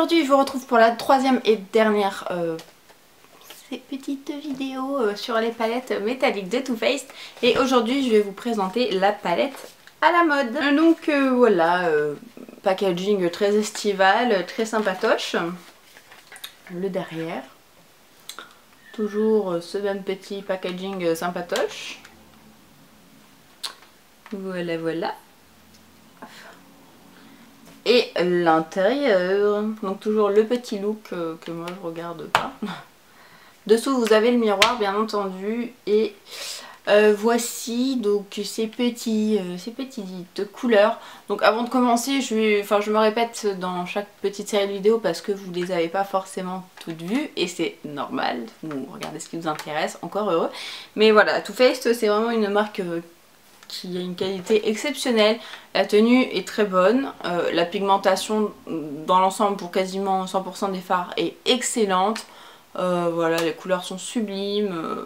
aujourd'hui je vous retrouve pour la troisième et dernière petite vidéo sur les palettes métalliques de Too Faced. Et aujourd'hui je vais vous présenter la palette à la mode. Donc voilà, packaging très estival, très sympatoche. Le derrière, toujours ce même petit packaging sympatoche. Voilà, voilà. Et l'intérieur, donc toujours le petit look que moi je regarde pas. Dessous vous avez le miroir bien entendu et voici donc ces petites couleurs. Donc avant de commencer, je me répète dans chaque petite série de vidéos parce que vous les avez pas forcément toutes vues et c'est normal, vous regardez ce qui vous intéresse, encore heureux. Mais voilà, Too Faced c'est vraiment une marque qui a une qualité exceptionnelle, la tenue est très bonne, la pigmentation dans l'ensemble pour quasiment 100% des fards est excellente, voilà, les couleurs sont sublimes,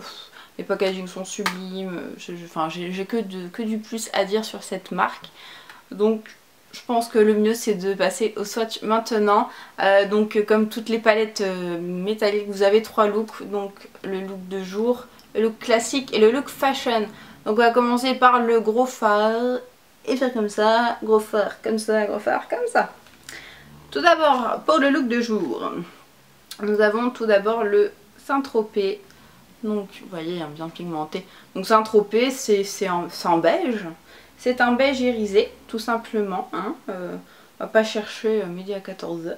les packagings sont sublimes, j'ai que du plus à dire sur cette marque. Donc je pense que le mieux c'est de passer au swatch maintenant. Donc comme toutes les palettes métalliques, vous avez trois looks, donc le look de jour, le look classique et le look fashion. Donc on va commencer par le gros fard et faire comme ça, gros fard comme ça, gros fard comme ça. Tout d'abord pour le look de jour, nous avons tout d'abord le Saint-Tropez. Donc vous voyez, bien pigmenté. Donc Saint-Tropez c'est en beige. C'est un beige irisé tout simplement. Hein. On va pas chercher midi à 14 h.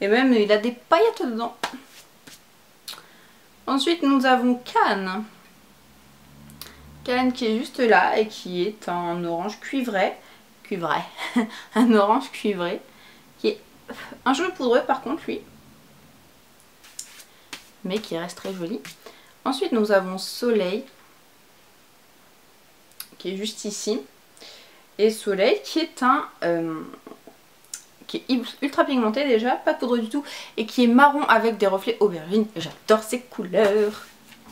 Et même il a des paillettes dedans. Ensuite nous avons Cannes. Cannes qui est juste là et qui est un orange cuivré, un orange cuivré, qui est un jaune poudreux par contre lui, mais qui reste très joli. Ensuite nous avons Soleil, qui est juste ici, et Soleil qui est qui est ultra pigmenté déjà, pas de poudre du tout, et qui est marron avec des reflets aubergine. J'adore ces couleurs.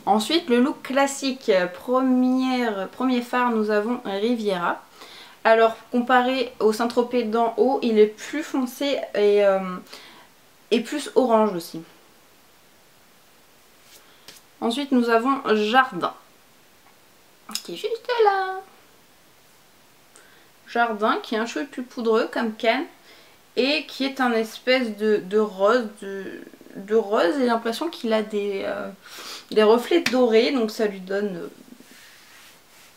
Ensuite le look classique, premier phare, nous avons Riviera. Alors comparé au Saint-Tropez d'en haut, il est plus foncé et plus orange aussi. Ensuite nous avons Jardin, qui est juste là. Jardin qui est un chouïa plus poudreux comme Cannes et qui est un espèce de rose, de rose, et l'impression qu'il a des reflets dorés, donc ça lui donne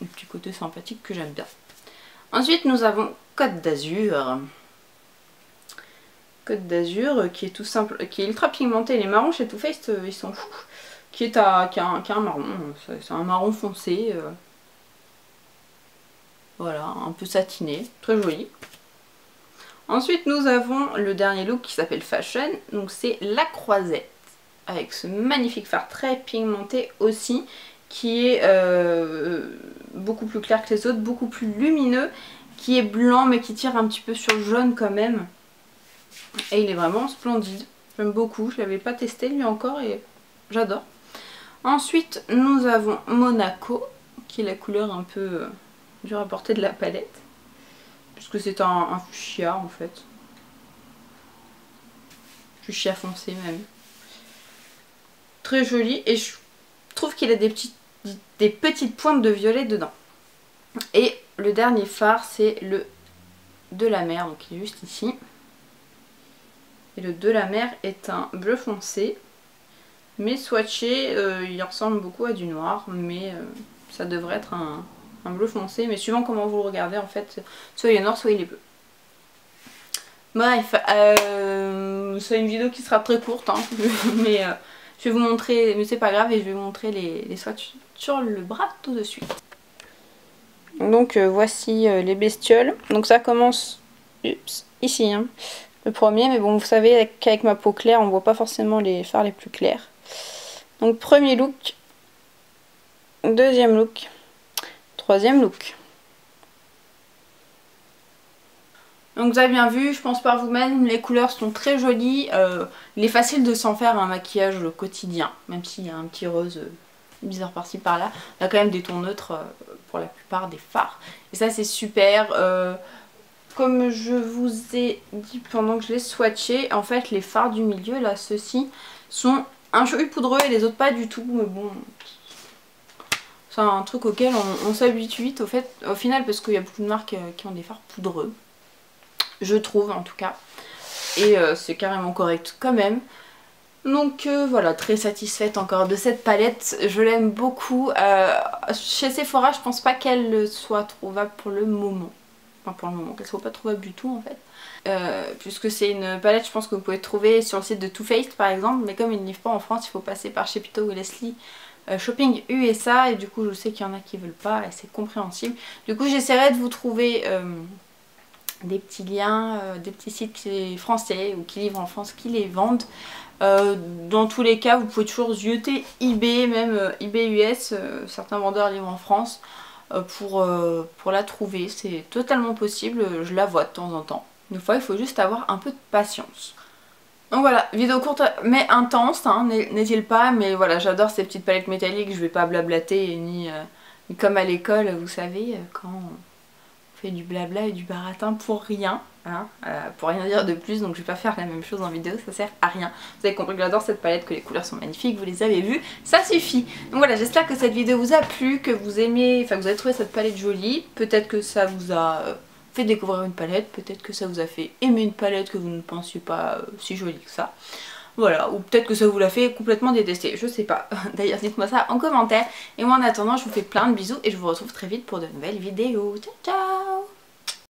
un petit côté sympathique que j'aime bien. Ensuite nous avons Côte d'Azur. Côte d'Azur qui est tout simple, qui est ultra pigmenté. Les marrons chez Too Faced ils s'en foutent. Qui est un marron, c'est un marron foncé. Voilà, un peu satiné, très joli. Ensuite nous avons le dernier look qui s'appelle Fashion, donc c'est la croisette, avec ce magnifique fard très pigmenté aussi, qui est beaucoup plus clair que les autres, beaucoup plus lumineux, qui est blanc mais qui tire un petit peu sur le jaune quand même. Et il est vraiment splendide, j'aime beaucoup, je ne l'avais pas testé lui encore et j'adore. Ensuite nous avons Monaco, qui est la couleur un peu dure à porter de la palette, puisque c'est un fuchsia en fait. Fuchsia foncé même. Très joli et je trouve qu'il a des petites pointes de violet dedans. Et le dernier phare c'est le De la Mer, donc il est juste ici. Et le De la Mer est un bleu foncé, mais swatché, il ressemble beaucoup à du noir, mais ça devrait être un bleu foncé, mais suivant comment vous le regardez en fait, soit il est noir soit il est bleu. Bref, c'est une vidéo qui sera très courte, hein, mais je vais vous montrer, mais c'est pas grave, et je vais vous montrer les swatchs sur le bras tout de suite. Donc voici les bestioles. Donc ça commence ici, hein, le premier, mais bon vous savez qu'avec ma peau claire on voit pas forcément les fards les plus clairs. Donc premier look, deuxième look, troisième look. Donc vous avez bien vu, je pense par vous-même, les couleurs sont très jolies. Il est facile de s'en faire un maquillage quotidien, même s'il y a un petit rose bizarre par-ci par-là. On a quand même des tons neutres pour la plupart des fards. Et ça c'est super. comme je vous ai dit pendant que je l'ai swatché, en fait les fards du milieu là, ceux-ci sont un chouïa poudreux et les autres pas du tout, mais bon, c'est un truc auquel on s'habitue vite au final, parce qu'il y a beaucoup de marques qui ont des fards poudreux, je trouve en tout cas, et c'est carrément correct quand même. Donc voilà, très satisfaite encore de cette palette, je l'aime beaucoup. Chez Sephora je pense pas qu'elle soit trouvable pour le moment, enfin pour le moment, qu'elle soit pas trouvable du tout en fait. Puisque c'est une palette je pense que vous pouvez trouver sur le site de Too Faced par exemple, mais comme ils ne livrent pas en France il faut passer par chez Pito ou Leslie Shopping USA, et du coup je sais qu'il y en a qui veulent pas et c'est compréhensible. Du coup j'essaierai de vous trouver des petits liens, des petits sites français ou qui livrent en France qui les vendent. Dans tous les cas vous pouvez toujours zioter eBay, même eBay US, certains vendeurs livrent en France pour la trouver, c'est totalement possible, je la vois de temps en temps. Une fois il faut juste avoir un peu de patience. Donc voilà, vidéo courte mais intense, hein, n'est-il pas, mais voilà, j'adore ces petites palettes métalliques, je vais pas blablater ni comme à l'école, vous savez, quand on fait du blabla et du baratin pour rien, hein, pour rien dire de plus, donc je vais pas faire la même chose en vidéo, ça sert à rien. Vous avez compris que j'adore cette palette, que les couleurs sont magnifiques, vous les avez vues, ça suffit. Donc voilà, j'espère que cette vidéo vous a plu, que vous aimez, enfin que vous avez trouvé cette palette jolie, peut-être que ça vous a fait découvrir une palette, peut-être que ça vous a fait aimer une palette que vous ne pensiez pas si jolie que ça. Voilà, ou peut-être que ça vous l'a fait complètement détester, je sais pas. D'ailleurs dites-moi ça en commentaire. Et moi en attendant je vous fais plein de bisous et je vous retrouve très vite pour de nouvelles vidéos. Ciao ciao.